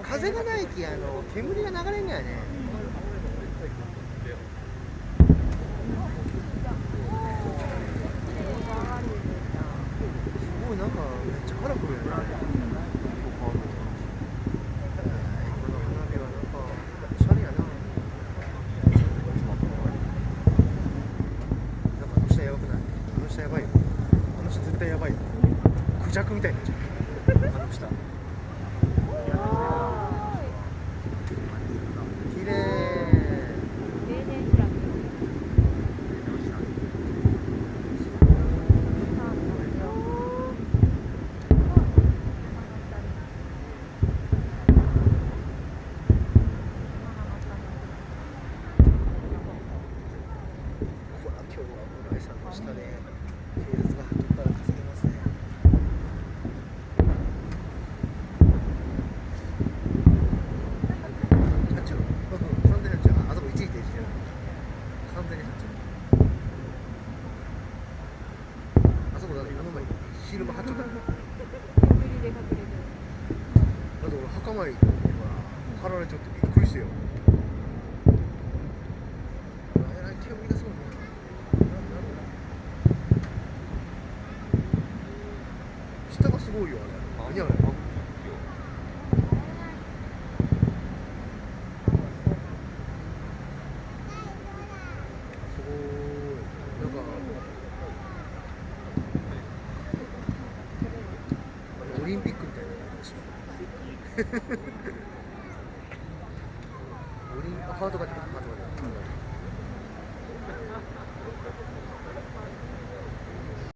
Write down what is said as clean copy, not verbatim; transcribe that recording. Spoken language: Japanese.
風がないき煙が流れんのやね。すごいなんかめっちゃカラフルやね。この花火はなんかおしゃれやな。なんかあの下やばくない？あの下やばいよ。あの下絶対やばいよ。クジャクみたいになっちゃう。あの下。綺麗。今日は村井さんの下で警察が後から稼げますね。社長、完全に社長、あそこ一時停止じゃない。完全に社長。あそこだってこの前昼間貼っちゃった。だって俺墓参り行った時に貼られちゃってびっくりしてよ。煙がすごいね。下がすごいよあれ。何あれ。すごい。なんかオリンピックみたいな感じ。オリンハートが出てる。ハートが出てる。